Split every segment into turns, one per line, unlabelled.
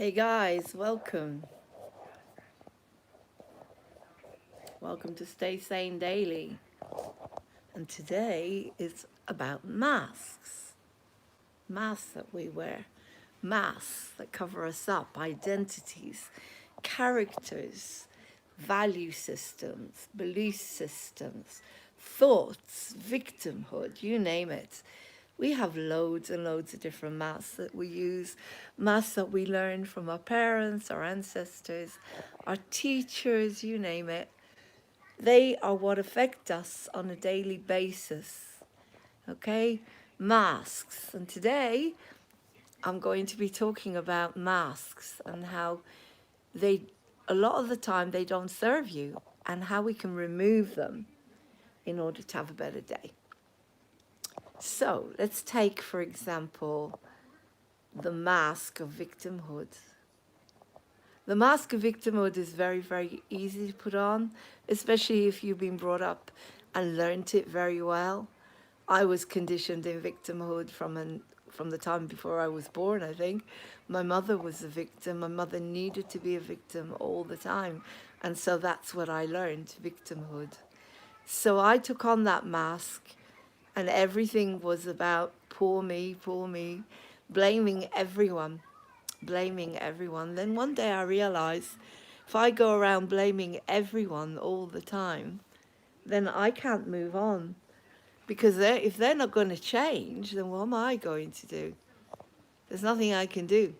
Hey guys, welcome. Welcome to Stay Sane Daily. And today is about masks. Masks that we wear. Masks that cover us up, identities, characters, value systems, belief systems, thoughts, victimhood, you name it. We have loads and loads of different masks that we use, masks that we learn from our parents, our ancestors, our teachers, you name it. They are what affect us on a daily basis. Okay? Masks. And today I'm going to be talking about masks and how a lot of the time, they don't serve you and how we can remove them in order to have a better day. So let's take, for example, the mask of victimhood. The mask of victimhood is very, very easy to put on, especially if you've been brought up and learnt it very well. I was conditioned in victimhood from the time before I was born, I think. My mother was a victim. My mother needed to be a victim all the time. And so that's what I learned, victimhood. So I took on that mask and everything was about poor me, blaming everyone. Then one day I realized if I go around blaming everyone all the time, then I can't move on. Because if they're not going to change, then what am I going to do? There's nothing I can do.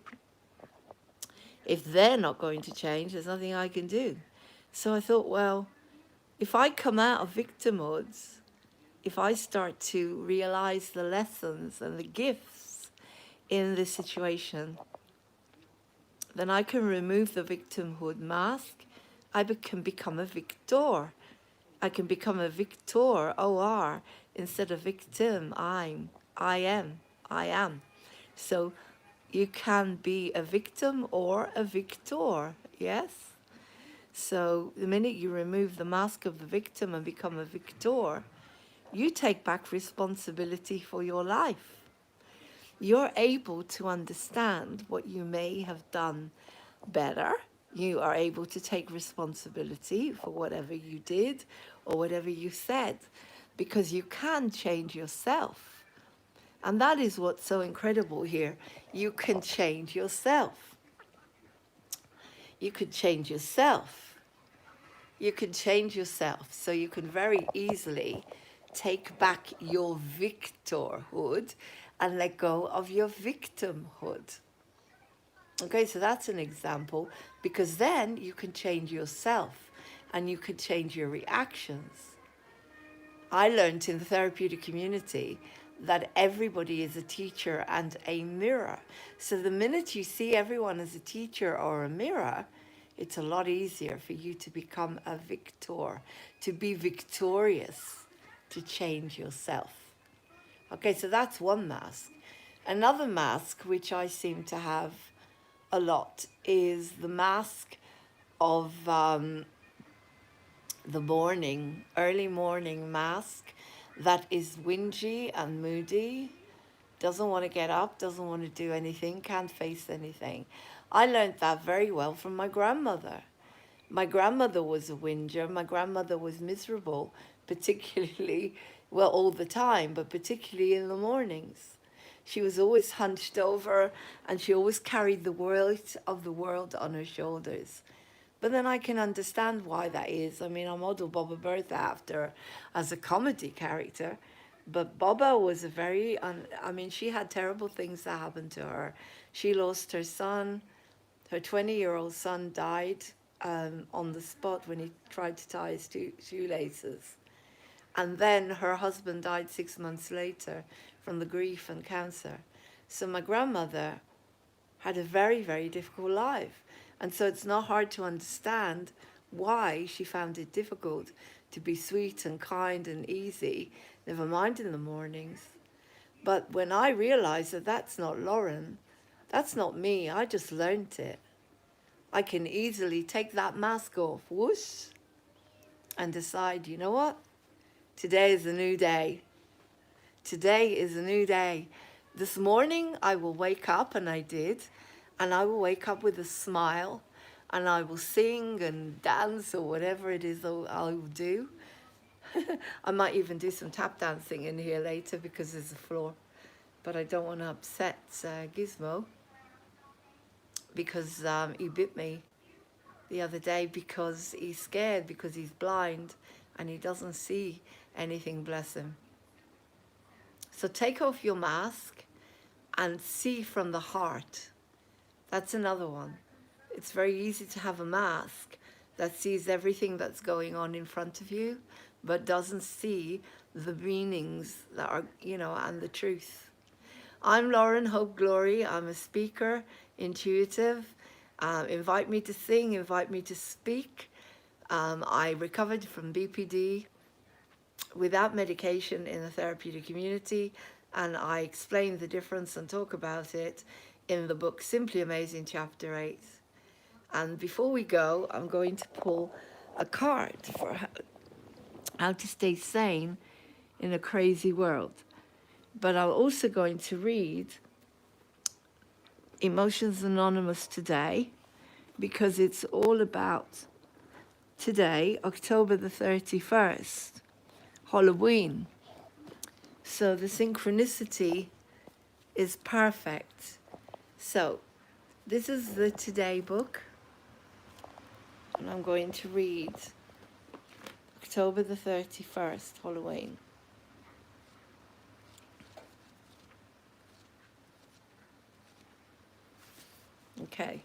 If they're not going to change, there's nothing I can do. So I thought, well, if I come out of victimhoods, if I start to realize the lessons and the gifts in this situation, then I can remove the victimhood mask. I can become a victor. I can become a victor, O-R, instead of victim. I am. So you can be a victim or a victor, yes? So the minute you remove the mask of the victim and become a victor, you take back responsibility for your life. You're able to understand what you may have done better. You are able to take responsibility for whatever you did or whatever you said, because you can change yourself. And that is what's so incredible here. You can change yourself. You could change yourself. You can change yourself. So you can very easily take back your victorhood and let go of your victimhood. Okay, so that's an example, because then you can change yourself and you can change your reactions. I learned in the therapeutic community that everybody is a teacher and a mirror. So the minute you see everyone as a teacher or a mirror, it's a lot easier for you to become a victor, to be victorious, to change yourself. Okay, so that's one mask. Another mask, which I seem to have a lot, is the mask of the early morning mask that is whingy and moody, doesn't want to get up, doesn't want to do anything, can't face anything. I learned that very well from my grandmother. My grandmother was a whinger. My grandmother was miserable, particularly, well, all the time, but particularly in the mornings. She was always hunched over and she always carried the weight of the world on her shoulders. But then I can understand why that is. I mean, I model Baba Bertha after her as a comedy character. But Baba was she had terrible things that happened to her. She lost her son. Her 20-year-old son died on the spot when he tried to tie his shoelaces. And then her husband died 6 months later from the grief and cancer. So my grandmother had a very, very difficult life. And so it's not hard to understand why she found it difficult to be sweet and kind and easy, never mind in the mornings. But when I realized that that's not Laurene, that's not me, I just learned it. I can easily take that mask off, whoosh, and decide, you know what? Today is a new day. Today is a new day. This morning I will wake up, and I did, and I will wake up with a smile, and I will sing and dance or whatever it is I will do. I might even do some tap dancing in here later because there's a floor, but I don't want to upset Gizmo, because he bit me the other day because he's scared, because he's blind and he doesn't see anything, bless him. So take off your mask and see from the heart. That's another one. It's very easy to have a mask that sees everything that's going on in front of you, but doesn't see the meanings that are, you know, and the truth. I'm Laurene Hope Glory. I'm a speaker, intuitive. Invite me to sing, invite me to speak. I recovered from BPD without medication in the therapeutic community, and I explain the difference and talk about it in the book Simply Amazing, Chapter 8. And before we go, I'm going to pull a card for how to stay sane in a crazy world. But I'm also going to read Emotions Anonymous today, because it's all about today, October the 31st, Halloween. So the synchronicity is perfect. So this is the Today book, and I'm going to read October the 31st, Halloween. Okay,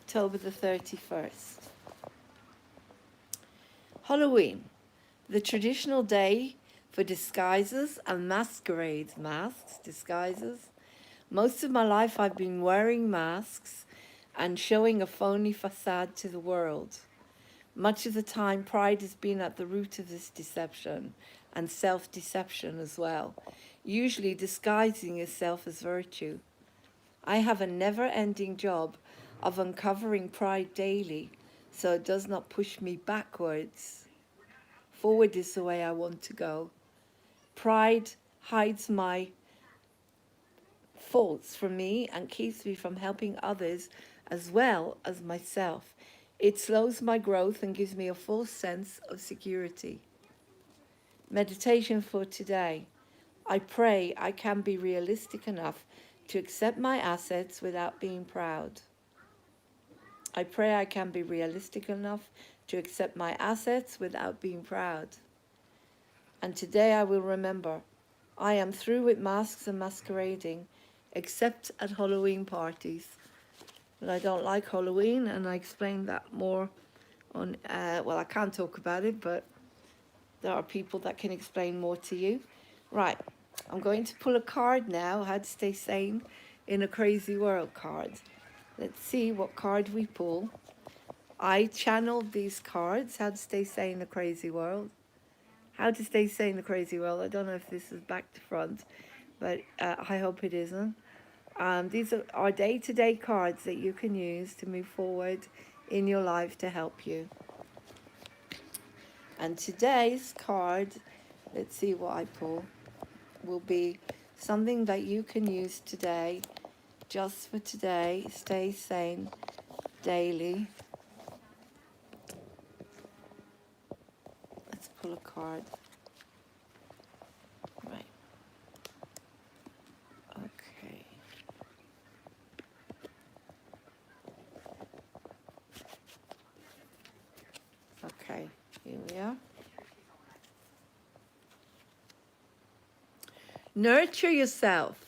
October the 31st. Halloween, the traditional day for disguises and masquerades. Masks, disguises. Most of my life I've been wearing masks and showing a phony facade to the world. Much of the time, pride has been at the root of this deception, and self-deception as well, usually disguising yourself as virtue. I have a never-ending job of uncovering pride daily, so it does not push me backwards. Forward is the way I want to go. Pride hides my faults from me and keeps me from helping others as well as myself. It slows my growth and gives me a false sense of security. Meditation for today. I pray I can be realistic enough to accept my assets without being proud. I pray I can be realistic enough to accept my assets without being proud. And today I will remember, I am through with masks and masquerading, except at Halloween parties. But I don't like Halloween, and I explained that more on, well, I can't talk about it, but there are people that can explain more to you. Right, I'm going to pull a card now, how to stay sane in a crazy world card. Let's see what card we pull. I channeled these cards, how to stay sane in a crazy world. How to stay sane in a crazy world. I don't know if this is back to front, but I hope it isn't. These are day-to-day cards that you can use to move forward in your life to help you. And today's card, let's see what I pull, will be something that you can use today, just for today. Stay sane daily. Let's pull a card. Right. Okay. Okay, here we are. Nurture yourself.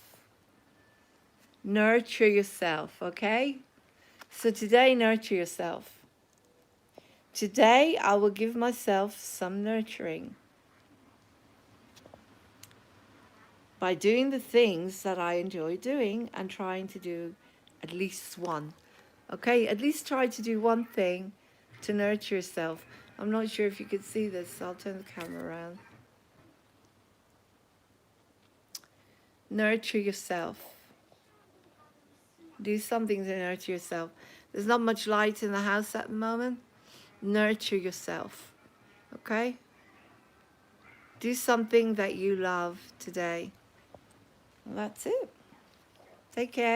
Nurture yourself, okay? So today, nurture yourself. Today, I will give myself some nurturing by doing the things that I enjoy doing and trying to do at least one. Okay, at least try to do one thing to nurture yourself. I'm not sure if you could see this, so I'll turn the camera around. Nurture yourself. Do something to nurture yourself. There's not much light in the house at the moment. Nurture yourself, okay? Do something that you love today. Well, that's it. Take care.